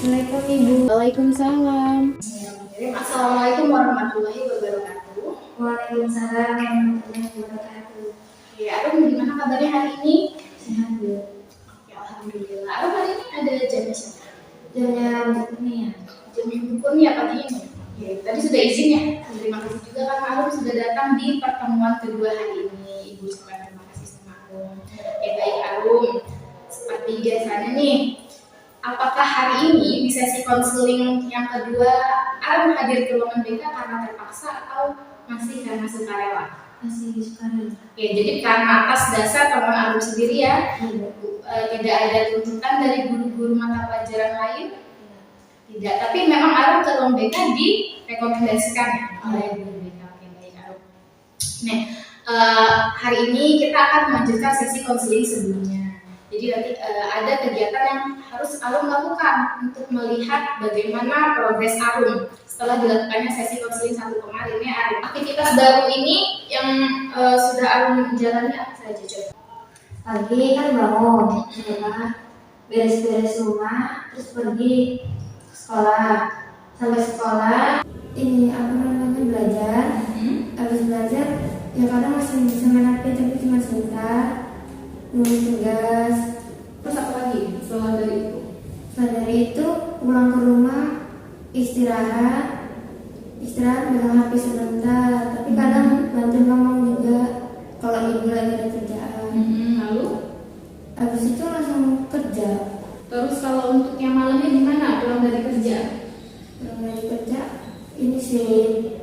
Assalamualaikum Ibu. Waalaikumsalam. Assalamualaikum warahmatullahi wabarakatuh. Waalaikumsalam warahmatullahi wabarakatuh. Ya, Arum gimana kabarnya hari ini? Sehat Bu. Oke, alhamdulillah. Arum hari ini ada jamnya siapa? Jamnya Bu Kurnia. Jam Ibu Kurnia pagi ini. Ya, tadi sudah izin ya. Terima kasih juga karena Arum sudah datang di pertemuan kedua hari ini. Ibu ucapkan terima kasih sama Arum. Ya baik Arum, seperti biasanya nih. Apakah hari ini di sesi konseling yang kedua Arum hadir ke ruangan BK karena terpaksa atau masih karena sukarela? Masih sukarela. Ya, jadi karena atas dasar teman Arum sendiri ya, tidak ada tuntutan dari guru-guru mata pelajaran lain. Tidak, tapi memang Arum ke ruang BK direkomendasikan oleh guru BK. Oke, baik Arum. Nah, hari ini kita akan melanjutkan sesi konseling sebelumnya. Jadi nanti ada kegiatan yang harus Arum lakukan untuk melihat bagaimana progres Arum setelah dilakukannya sesi konseling satu kemarin ya Arum. Aktivitas baru ini yang sudah Arum jalani apa saja coba? Pagi kan bangun, beres-beres rumah, terus pergi sekolah. Sampai sekolah, ini apa namanya belajar. Habis belajar, ya kadang masih bisa main HP tapi cuma sebentar. Nulis tugas. Terus apa lagi setelah dari itu? Setelah dari itu pulang ke rumah, istirahat pegang HP sebentar. Tapi kadang bantu ngomong juga kalau ibu lagi ada kerjaan. Lalu? Habis itu langsung kerja. Terus kalau untuk yang malamnya gimana? Pulang dari kerja? Pulang dari kerja, ini sih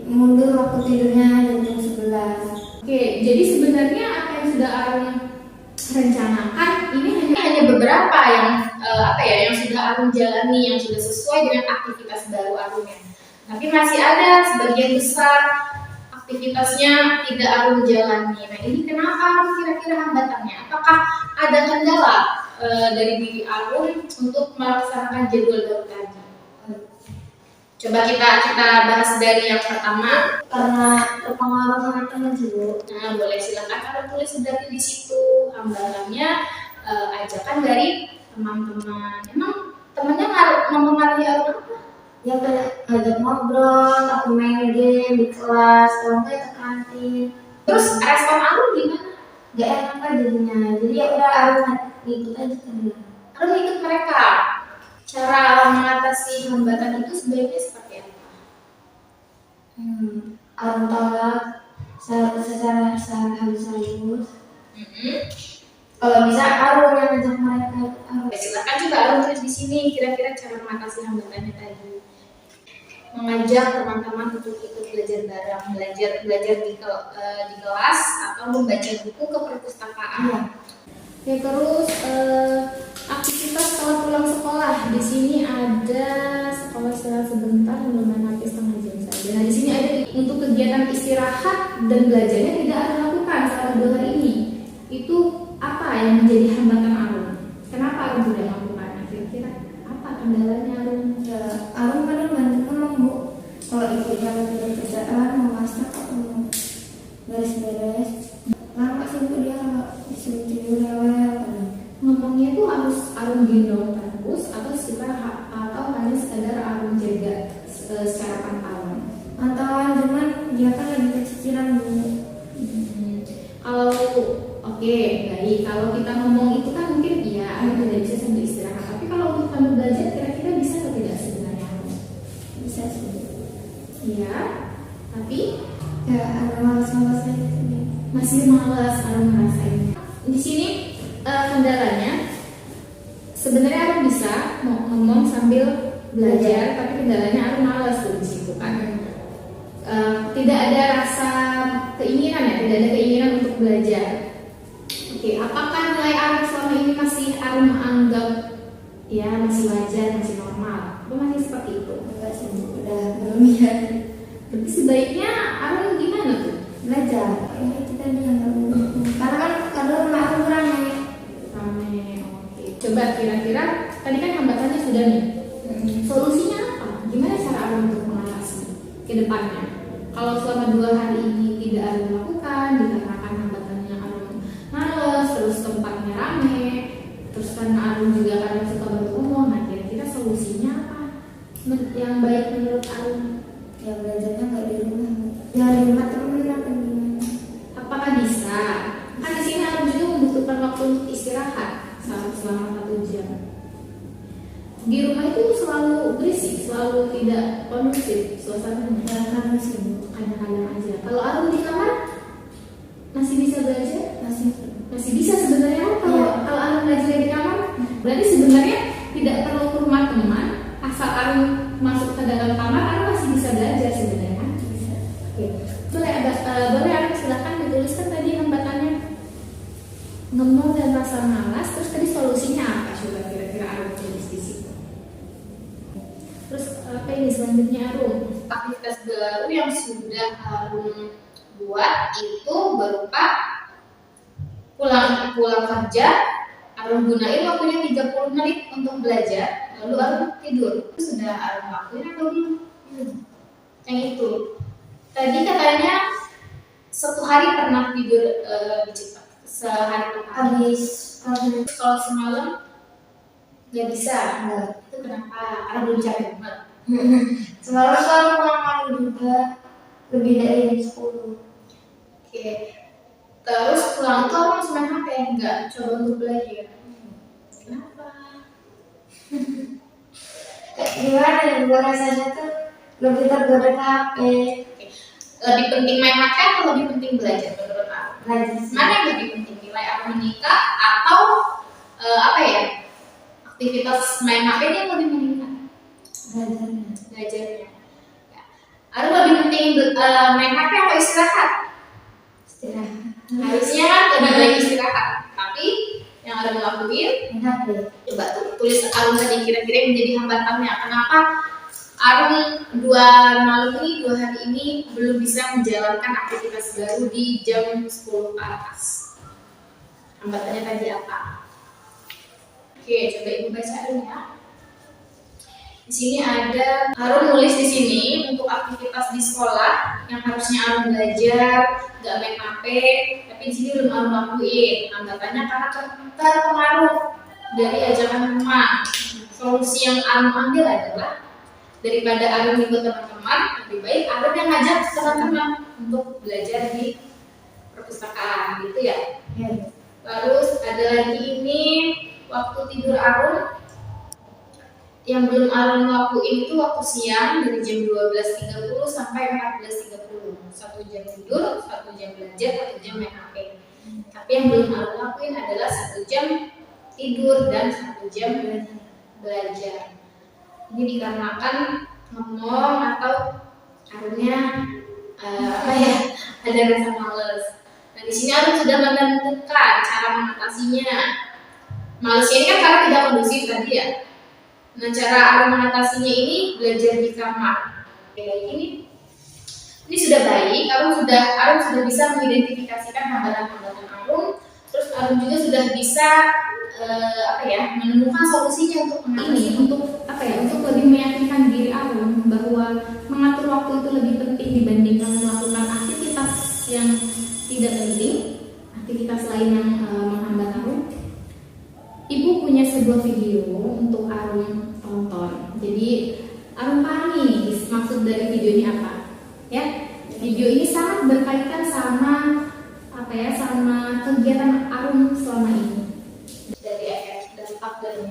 mundur waktu tidurnya jam 11. Oke, jadi sebenarnya apa yang sudah Arum rencanakan ini hanya beberapa yang yang sudah Arum jalani, yang sudah sesuai dengan aktivitas baru Arumnya. Tapi masih ada sebagian besar aktivitasnya tidak Arum jalani. Nah, ini kenapa Arum kira-kira hambatannya? Apakah ada kendala dari diri Arum untuk melaksanakan jadwal baru tadi? Coba kita bahas dari yang pertama. Karena terpengaruh sama teman sih Bu. Nah, boleh silakan Arum tulis dari di situ hambatannya, ajakan dari teman-teman. Emang temannya mempengaruhi Arum apa? Ya kayak ngajak ngobrol, aku main game di kelas, kalau enggak ke kantin. Terus respon Arum gimana? Gak enak kan jadinya. Jadi ya udah aku ikut aja kan dia. Arum ikut mereka. Cara mengatasi hambatan itu sebaiknya seperti apa? Arum tolak secara halus. Kalau bisa Arum yang ngajak mereka. Silakan juga Arum tulis di sini kira-kira cara mengatasi hambatannya tadi. Mengajak teman-teman untuk ikut belajar bareng, belajar di kelas atau membaca buku ke perpustakaan. Ya, terus aktivitas setelah pulang sekolah di sini ada sekolah sebentar mengenai setengah jam saja. Nah, di sini ada untuk kegiatan istirahat dan belajarnya tidak ada lakukan selama 2 hari ini. Itu apa yang menjadi hambatan Arum? Kenapa Arum tidak melakukan? Kira-kira apa kendalanya Arum? Ya, Arum kadang bantu ngomong Bu. Kalau ibunya lagi ada kerjaan, mau masak atau mau beres-beres, lama sih Bu dia kalau disuruh tidur rewel. Ngomongnya tuh harus Arum gendong terus atau hanya sekedar Arum jaga secara pantauan? Pantauan cuman dia kan lagi kecicilan Bu. Kalau oke, baik. Kalau kita ngomong itu kan mungkin iya, Arum tidak bisa sambil istirahat. Tapi kalau untuk kamu belajar, kira-kira bisa atau tidak sebenarnya Arum? Bisa sih. Iya, tapi Ya ada malas-malas aja sih. masih malas Arum ngerasainnya. Di sini kendalanya sebenarnya Arum bisa mau ngomong sambil belajar, tapi kendalanya Arum malas tuh di situ kan. Tidak ada rasa keinginan ya, tidak ada keinginan untuk belajar. Oke, apakah nilai Arum selama ini masih Arum anggap ya masih wajar, masih normal? Atau masih seperti itu? Enggak sih Bu, udah belum ya. Tapi sebaiknya Arum gimana tuh? Belajar. Ya itu tadi yang karena kan kalau rumah Arum rame. Oke. Coba kira-kira tadi kan hambatannya sudah nih. Solusinya apa? Gimana cara Arum untuk mengatasi ke depannya? Kalau selama 2 hari ini tidak Arum lakukan dikarenakan hambatannya Arum males, terus tempatnya rame, terus karena Arum juga kadang suka berumur, nah kira-kira solusinya apa? kadang-kadang aja. Kalau Arum di kamar masih bisa belajar? Masih bisa sebenarnya. Kalau Arum belajar di kamar, berarti sebenarnya tidak perlu ke rumah teman, asal Arum masuk ke dalam kamar, Arum masih bisa belajar sebenarnya. Bisa. Oke. Boleh Arum silakan dituliskan tadi hambatannya. Ngemil dan rasa malas, terus tadi solusinya apa? Coba kira-kira Arum tulis di situ. Terus apa ini selanjutnya Arum? Aktivitas baru yang sudah Arum buat itu berupa pulang kerja, Arum gunain waktunya 30 menit untuk belajar, lalu Arum tidur. Itu sudah Arum lakuin atau belum? Yang itu. Tadi katanya satu hari pernah tidur lebih cepat. Sehari Habis kalau semalam nggak bisa. Itu kenapa? Karena belum capek banget. semalam selalu malam juga lebih dari jam 10. Oke. Terus pulang itu orang main HP, nggak coba untuk belajar. Kenapa? Gimana ya, gue rasanya tuh lebih tergoda ke HP. Lebih penting main HP atau lebih penting belajar menurut aku? Belajar. Mana yang lebih penting, nilai aku meningkat atau apa ya? Aktivitas main HP ini yang lebih meningkat? Belajarnya. Ya. Arum lebih penting main HP atau istirahat? Istirahat. Harusnya kan lebih baik istirahat, tapi yang Arum lakuin Main HP. coba tulis Arum tadi kira-kira yang menjadi hambatannya. Kenapa Arum 2 hari ini belum bisa menjalankan aktivitas baru di jam 10 ke atas? Hambatannya tadi apa? Oke, coba ibu baca Arum ya. Di sini ada Arum nulis di sini untuk aktivitas di sekolah yang harusnya Arum belajar, nggak main HP, tapi di sini belum Arum lakuin. Hambatannya karena terpengaruh dari ajakan teman. Solusi yang Arum ambil adalah daripada Arum ikut teman-teman, lebih baik Arum yang ngajak teman-teman untuk belajar di perpustakaan, gitu ya. Terus ada lagi ini waktu tidur Arum yang belum Arum lakuin itu waktu siang dari jam 12.30 sampai 14.30. 1 jam tidur, 1 jam belajar, 1 jam main HP. Tapi yang belum Arum lakuin adalah 1 jam tidur dan 1 jam belajar. Ini dikarenakan ngomong atau Arumnya ada rasa males. Nah di sini Arum sudah menentukan cara mengatasinya. Malesnya ini kan karena tidak kondusif tadi ya. Nah cara Arum mengatasinya ini belajar di kamar. Kayak ini sudah baik. Arum sudah bisa mengidentifikasikan hambatan-hambatan Arum. Terus Arum juga sudah bisa menemukan solusinya untuk mengatasi. Untuk lebih meyakinkan diri Arum bahwa mengatur waktu itu lebih penting dibandingkan melakukan aktivitas yang tidak penting, aktivitas lain yang menghambat Arum. Ibu punya sebuah video untuk Arum tonton. Jadi Arum pahami maksud dari video ini apa? Ya, video ini sangat berkaitan sama sama kegiatan Arum selama ini. Dari ayat dampak dan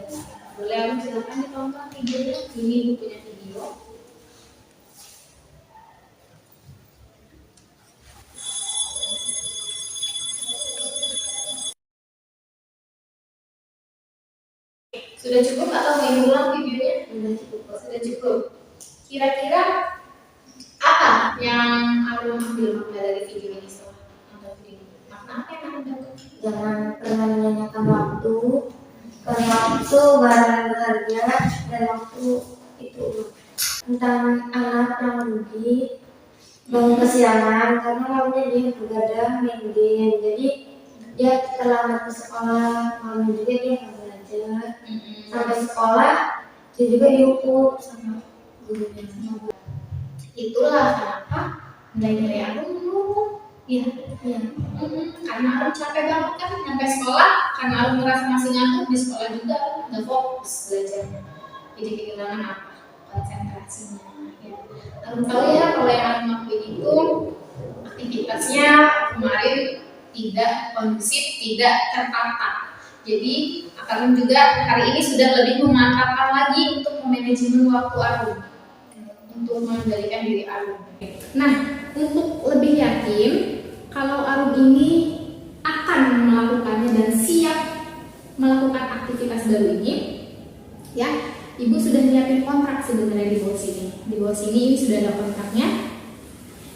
boleh Arum silakan ditonton videonya. Ini Ibu punya video. Sudah cukup atau mau diulang videonya? Sudah cukup. Kira-kira apa yang Arum ambil makna dari video ini setelah nonton video? Makna apa yang Arum dapat? Jangan pernah menyanyikan waktu, karena waktu barang berharga dan waktu itu tentang anak yang rugi bangun kesiangan karena maunya dia begadang main game, jadi dia terlambat ke sekolah, malam juga dia nggak belajar. Sampai sekolah dia juga dihukum sama gurunya. Itulah kenapa nilai-nilai Arum menurun. Iya. Karena Arum capek banget kan sampai sekolah, karena Arum merasa masih ngantuk di sekolah juga nggak fokus belajarnya. Jadi kehilangan apa? Konsentrasinya. Ya. Arum tahu ya kalau yang Arum lakuin itu aktivitasnya kemarin tidak kondusif, tidak tertata. Jadi Arum juga hari ini sudah lebih memantapkan lagi untuk manajemen waktu Arum. untuk mengendalikan diri Arum. Nah, untuk lebih yakin kalau Arum ini akan melakukannya dan siap melakukan aktivitas baru ini, ya, Ibu sudah nyiapin kontrak sebenarnya di bawah sini. Di bawah sini ini sudah ada kontraknya.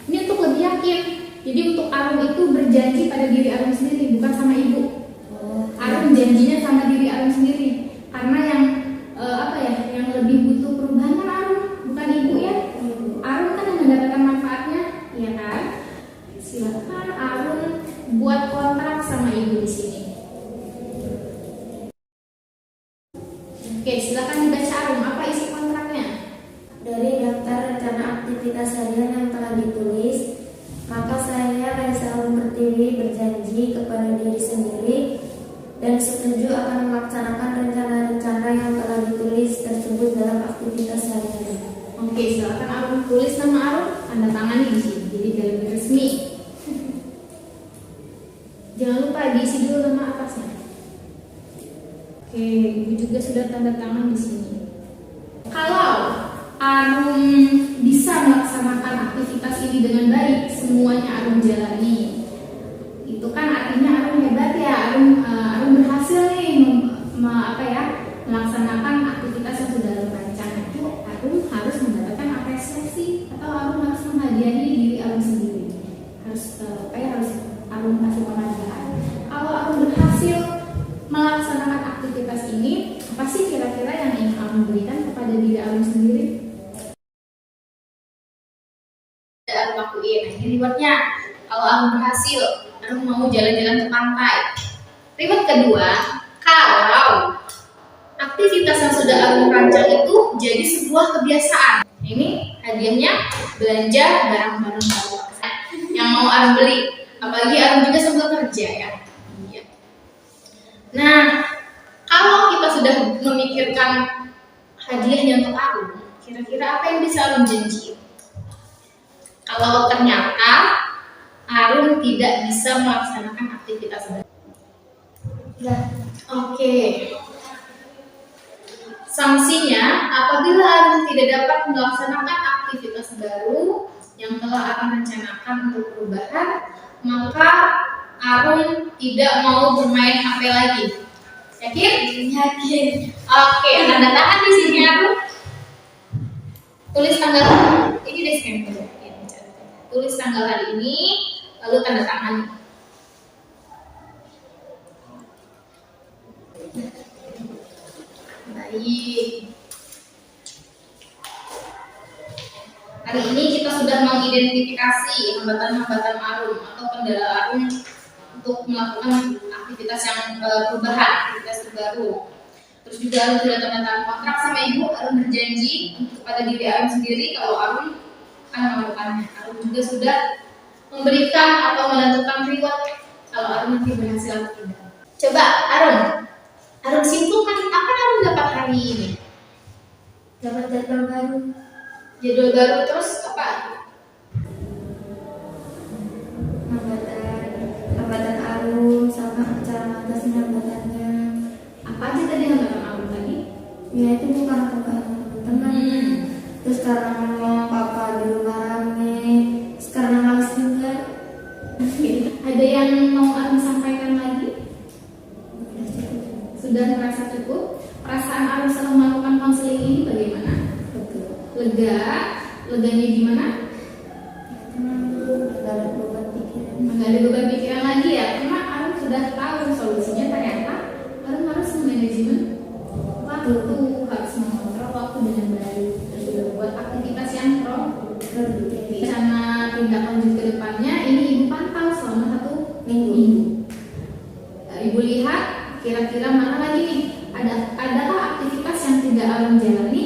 Ini untuk lebih yakin. Jadi untuk Arum itu berjanji pada diri Arum sendiri, bukan sama Ibu. Arum janjinya sama diri Arum sendiri. Karena yang yang lebih butuh perubahan kan Arum, bukan Ibu ya. Arum kan yang mendapatkan manfaatnya, ya kan? Silakan Arum buat kontrak sama Ibu di sini. Oke, silakan dibaca Arum, apa isi kontraknya? Dari daftar rencana aktivitas harian yang telah ditulis, maka saya Raisa Arum Pertiwi berjanji kepada diri sendiri dan setuju akan melaksanakan rencana-rencana yang telah ditulis tersebut dalam aktivitas harian. Oke, silakan Arum tulis nama Arum, tanda tangan di sini, jadi biar lebih resmi. Jangan lupa diisi dulu nama atasnya. Oke, Ibu juga sudah tanda tangan di sini. Kalau Arum bisa melaksanakan aktivitas ini dengan baik, semuanya Arum jalani, itu kan artinya Arum hebat ya. Arum berhasil nih melaksanakan aktivitas yang sudah Arum rancang. Itu Arum harus mendapatkan apresiasi atau Arum harus menghadiahi diri Arum sendiri. Harus Arum kasih penghargaan. Kalau Arum berhasil melaksanakan aktivitas ini, apa sih kira-kira yang ingin Arum berikan kepada diri Arum sendiri? Arum lakuin. Nah, ini rewardnya. Kalau Arum berhasil, Arum mau jalan-jalan ke pantai. Reward kedua, kalau aktivitas yang sudah Arum rancang itu jadi sebuah kebiasaan. Ini hadiahnya belanja barang-barang baru yang mau Arum beli. Apalagi Arum juga sambil kerja ya. Nah, kalau kita sudah memikirkan hadiahnya untuk Arum, kira-kira apa yang bisa Arum janji? Kalau ternyata Arum tidak bisa melaksanakan aktivitas baru. Oke. Sanksinya, apabila Arum tidak dapat melaksanakan aktivitas baru yang telah Arum rencanakan untuk perubahan, maka Arum tidak mau bermain HP lagi. Yakin? Yakin. Oke, tanda tangan di sini Arum. Tulis tanggal ini deh stempel. Tulis tanggal hari ini, lalu tanda tangan. Baik. Hari ini kita sudah mengidentifikasi hambatan-hambatan Arum atau kendala Arum untuk melakukan aktivitas yang perubahan, aktivitas terbaru. Terus juga Arum sudah tanda tangan kontrak sama Ibu. Arum berjanji kepada diri Arum sendiri kalau Arum akan melakukannya. Arum juga sudah memberikan atau menentukan reward kalau Arum nanti berhasil atau tidak. Coba Arum simpulkan apa Arum dapat hari ini? Dapat jadwal baru. Jadwal baru terus apa? Hambatan Arum sama cara mengatasi hambatannya. Apa aja tadi hambatan Arum tadi? Ya itu bukan teman-teman. Terus karena ngomong papa di rumah rame, karena males juga. Ada yang mau Arum sampaikan lagi? Sudah merasa cukup? Perasaan Arum setelah melakukan konseling ini bagaimana? Leganya gimana? Nggak ada beban pikiran lagi ya, karena Arum sudah tahu solusinya. Ternyata Arum harus manajemen waktu, harus mengontrol waktu dengan baik, dan sudah buat aktivitas yang produktif. Rencana tindak lanjut ke depannya ini Ibu pantau selama 1 minggu. Ibu lihat kira-kira mana lagi nih, adakah aktivitas yang tidak Arum jalani?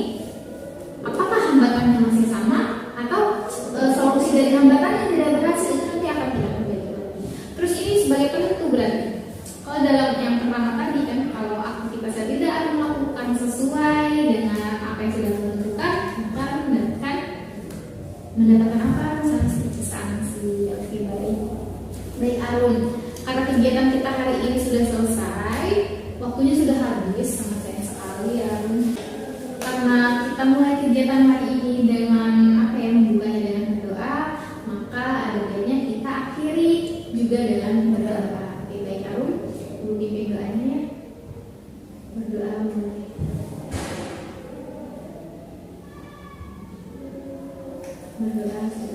Apakah hambatannya masih sama atau solusi dari hambatan yang tidak berhasil itu nanti akan tidak terjadi lagi. Terus ini sebagai penentu berarti. Kalau dalam yang pertama tadi kan, kalau aktivitasnya tidak Arum melakukan sesuai dengan apa yang sudah ditentukan, maka Arum mendapatkan apa? Sanksi. Oke, baik Arum. Karena kegiatan kita hari ini sudah selesai, waktunya sudah habis, sangat sayang sekali Arum. Karena kita mulai kegiatan hari ini dengan berdoa.